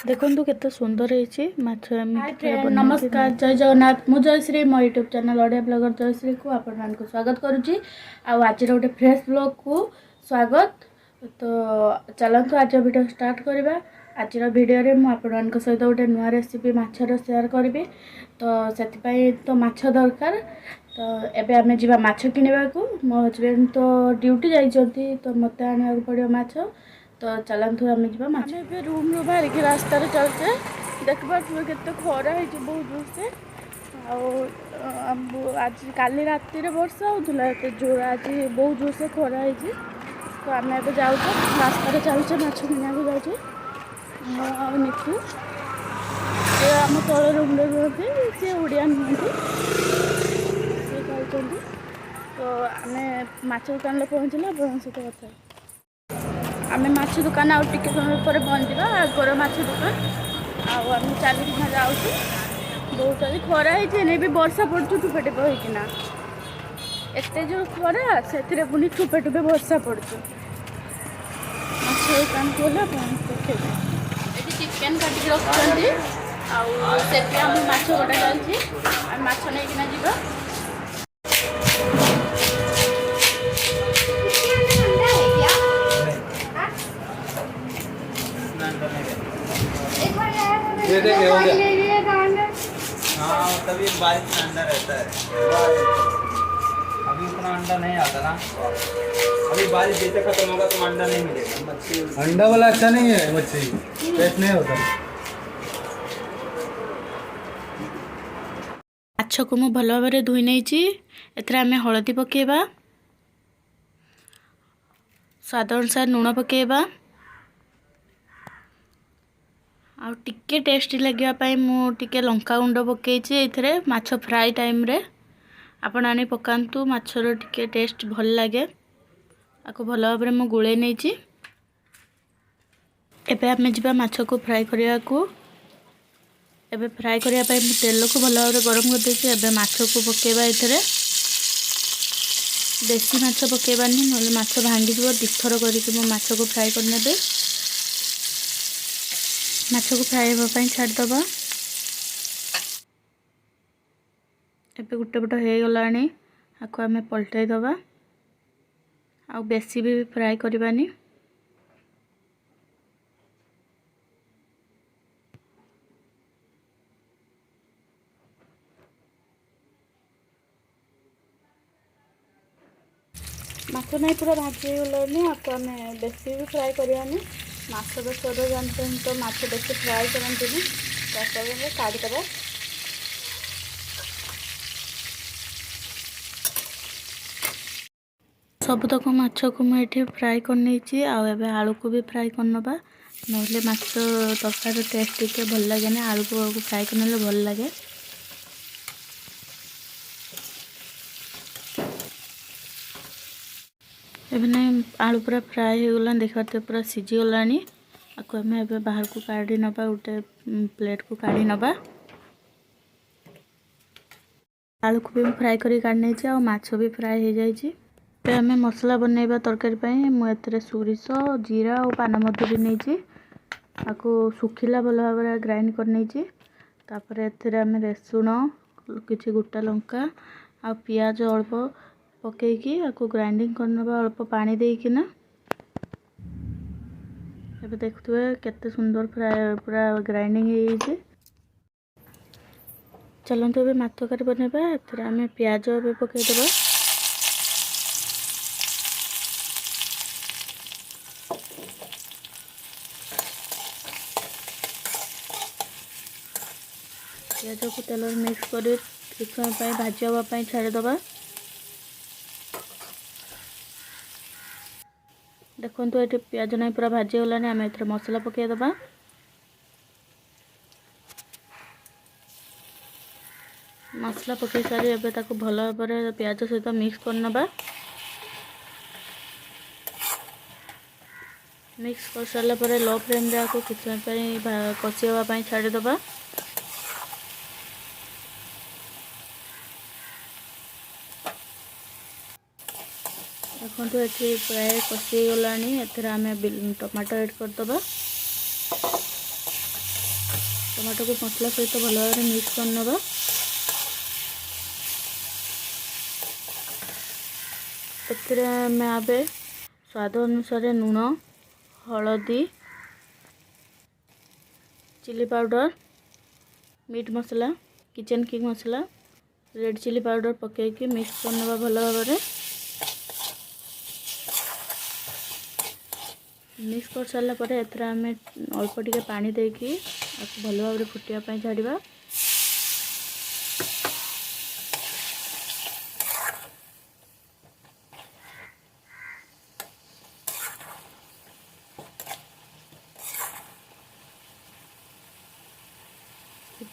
देखो केते सुंदर है माछ नमस्कार जय जगन्नाथ मु जयश्री मो YouTube channel Odia blogger Jayashree को आपण स्वागत करुच्ची आज गोटे फ्रेश ब्लॉग को स्वागत। तो चलतु आज वीडियो स्टार्ट करवा। आज वीडियो रे मु आपण सहित गोटे नुआ रेसिपी माछर शेयर करी। तो से तो माछ दरकार। तो एबे आमे जीवा माछ किनिबा को मो हस्बैंड तो ड्यूटी जाइछंती तो मते आनिया पड़ियो माछ। तो चलतु आम जा माछ रूम रू बाहर की रास्तार चलचे देखा केते खरा है बहुत जोर से। आज काली राति वर्षा होता जोर आज बहुत जोर से खरा है। तो आम ए जाऊ रास्तार चलचे माछ किना जाऊँ निकू आम तल रूम रुहति सी ओडिया नुहति सी कहते। तो आम माछ दुकान पहुँचला सहित कथा आम माछ दुकान आउ टिके समय पर पहुँचा आगर माछ दुकान आम चलिना जाऊँ बहुत आज खरा है भी वर्षा पड़ू ठुपे ठुपे होना एत जो खरा से पुणी ठुपे ठुपे वर्षा पड़ू माछ दुकान को देखे ये चिकेन काटिक रखी आम माछ कटा चलती आम माछ नहीं जीवा। ये देखे हो गया। हाँ तभी बारिश में अंडा रहता है। अभी उतना अंडा नहीं आता ना। अभी बारिश जैसे खत्म होगा तो अंडा नहीं मिलेगा। मच्छी अंडा वाला अच्छा नहीं है। मच्छी टेस्ट नहीं होता। माछ को मु भल भाव धोई नहीं एम हलदी पकेबा स्वाद अनुसार लुण पकेबा आ टिके टेस्टी लगे मुझे लंका गुंड पकईची ये माछ फ्राई टाइम रे आपण आनी पकातु माछर टिके टेस्ट भल लगे आपको भल भाव में गोले नहीं। एबे आमे जिबा माछ को फ्राई करने को एबे फ्राई करने तेल को भल भाव गरम कर देछि। एबे माछ को पकेबा एथरे देसी माछ पकेबानी नले माछ भांगी जीव दिथर करके मो माछ को फ्राई करने दे माछ को फ्राई होगा छाड़दबा। एबे गोटे पट हो गलानी आपको आम पलटाई दबा आ बेसी भी फ्राई करबानी। माछ नहीं पूरा भाजी गलानी आपको आम बेसी भी फ्राई करवानी। माछ बेसर जानते हैं तो माछ बेसी फ्राई करते काढ़ीदबा। सबतक माछ को मुझे फ्राई कर आलू को भी फ्राई करनबा ना माछ तरकारी टेस्ट टे भल लगे ना आलू को फ्राई करने भल लगे। एबे नहीं आलू पूरा फ्राई हो गला देखते पूरा सीझी गलानी आपको आम ए बाहर को काढ़ी नबा गोटे प्लेट को काढ़ी नबा। आलू को भी फ्राई कर काढ़ी आ माछ भी फ्राई हो जाइए। आम मसला बनैबा तरकारी मुझे सोरिष जीरा और पान मधुरी नहीं आपको सुखिला भल भाव ग्राइंड कर नहीं तापर एम रसुण किसी गोटा लंका आ पियाज अल्प पकईकी आपको ग्राइंडिंग करनबा अल्प पानी देकिना। एबे देखुए केते सुंदर फ्राई पूरा ग्राइंडिंग हो। चलते ए माछ तरकारी बनैबा आम पियाज ए पकईदबा पियाज को तेल मिक्स कर किछ समय भाजी हाँपाई छाड़ीदबा। देखो ये पियाज नहीं पूरा भाजी गलानी आम ए मसला पकईदबा। मसला पकई सारी एबे ताको भल भाव पियाज सहित मिक्स करनबा। मिक्स कर सारा पर लो फ्लेम रे आपको किछ समय कषि हाँपाई छाड़ीदबा। देखो ये प्राय कषि गलानी एथेर आम टमाटो ऐड करदबा। टमाटो को मसला सहित भल भाव मिक्स कर नवा। आमे स्वाद अनुसार लुण, हलदी, चिली पाउडर, मीट मसला, किचन किंग मसला, रेड चिली पाउडर पकईकि मिक्स कर नवा भल भाव। मिक्स कर सारा पर एथर आम अल्प टिके पानी देकी भल भाव फुटिया छाड़ा।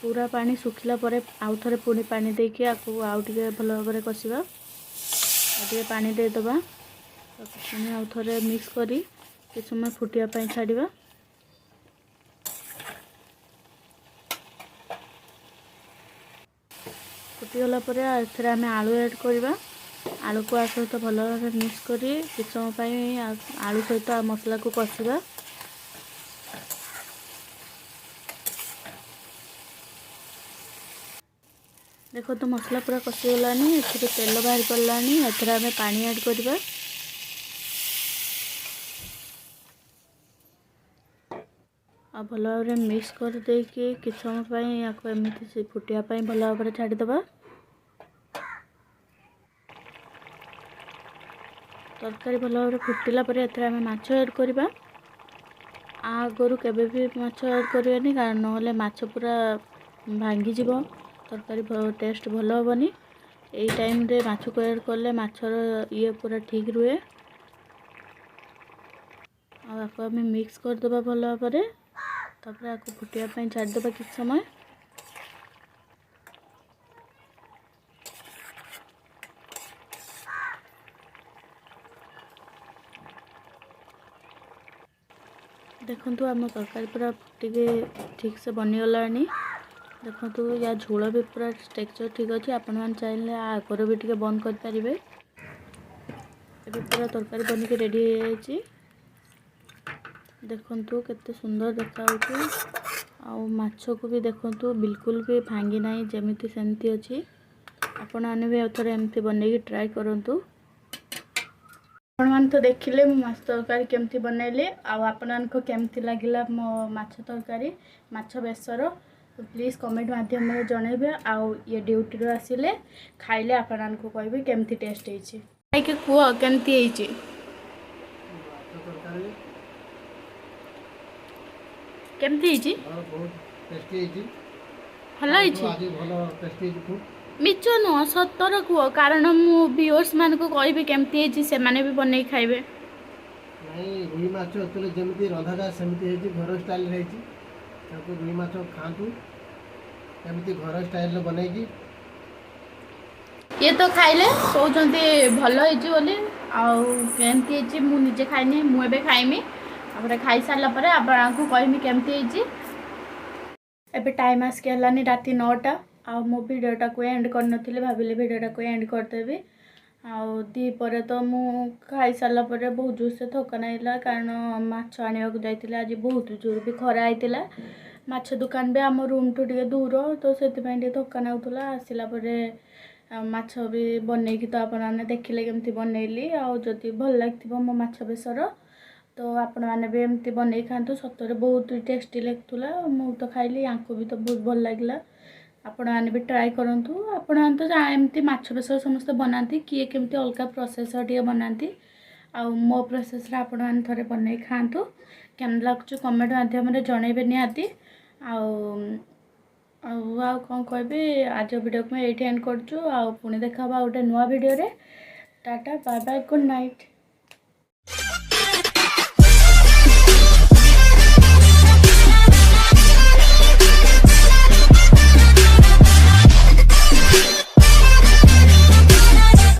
पूरा पानी सुखिला पर आउ थे पुणी पानी देकी आउ टे भल भाव कषा टे पानी देदबा पुणी आउ थे मिक्स करी किछ समय फुटिया छाड़ा। फुटीगला पर एथर आम आलू ऐड करवा। आलू को आ सहित भल भाव मिक्स करी किछ समय आलू सहित मसला को कषा। देखो तो मसला पूरा कषिगलानी एथर तेल बाहर पड़ानी। एथर आम पानी ऐड करवा। आ भल भाव मिक्स कर देकी किछ समय एमती फुटिया भल भाव छाड़ीदबा। तरकारी भल भाव फुटिला पर एथर आम माछ ऐड करवा। आगरू केबे भी माछ ऐड करवानी कारण नहले माछ पूरा भांगी जीव, तरकारी टेस्ट भल हेनी। यही टाइम रे माछ को ऐड कले माछर ये पूरा ठीक रुए। आपको आम मिक्स करदे भल भाव तापर आपको फुटिया छाड़ीदे किछ समय। देखंतु आम तरकारी पूरा फुटिके ठीक से बनीगलानी। देखंतु या झोल भी पूरा टेक्सचर ठीक अच्छे। आपण मैंने चाहिए आगर भी टे बंद करें। पूरा तरकारी बनिक रेडी हो जाए। देखंतु केते सुंदर देखा माछ को भी देखंतु बिल्कुल भी भांगी ना जमीती सेमती अच्छी। आपण मैंने भी आउे एमती बनई ट्राए करंतु। आपण मैंने तो देखिले मो माछ तरकारी केमती बनैली आपण को केमती लगिला मो माछ तरकारी माछ बेसर प्लीज कमेंट माध्यम में जनइबे। आउ ये ड्यूटी रो आसिले खाइले आपण को कहबे केमती टेस्ट होइछि। खाइ के कुआ केमती होइछि केमती होइछि बहुत टेस्टी होइछि। हल्ला होइछि आज भलो टेस्टी होइछि। मिछ नुह सतर कुह कारण मु व्यूअर्स मान को कहबे केमती होइछि से माने भी बनै खाइबे। नहीं रुई माछ एक्चुअली जेमती रंधा जाए सेमती होइछि घर स्टाइल रे होइछि। ताको रुई माछ खांतु एमती घर स्टाइल रे बनेगी। ये तो खाइले कहते भल होइछि बोली आउ केमती होइछि मु निजे खाइनी मु एबे खाइमी après खाई सारला परे आपण को कहमी केमती होइछि। एबे टाइम आस के हलानी राती 9टा आ मो वीडियोटा को एंड कर नथिले भाबिले वीडियोटा को एंड कर देबी। आउ दी परे तो मु खाई सारला परे बहुत जोर से थका नाइला कारण माछ आनिया को जाइतिले। आज बहुत जोर भी खरा आइतिला। माछ दुकान भी आम रूम टू टिके दूर तो से थका नाउतला। आसिला परे माछ भी बनईकी तो आपण मैंने देखिले केमती बनैली। आउ जदि भल लागिथिबो मो माछ बेसर तो आपण मैंने भी एमती बनई खातु। सतरे बहुत टेस्टी लगुला। मु तो खाइली यांको भी तो बहुत भल लगिला। आपण मैंने भी ट्राए करंतु। आपण मैंने तो एमती माछ बेसर समस्त बनाती किए केमती अलगा प्रोसेस टे बनाती। आउ मो प्रोसेस रे आपण मैंने थरे बनई खातु। केम लागुच कमेंट माध्यम रे जणैबे निहाती। आउ कौन कहबी आज वीडियो को मैं ये एंड करछु। आउ पुणी देखा गोटे नुआ वीडियो रे। Tata bye bye good night.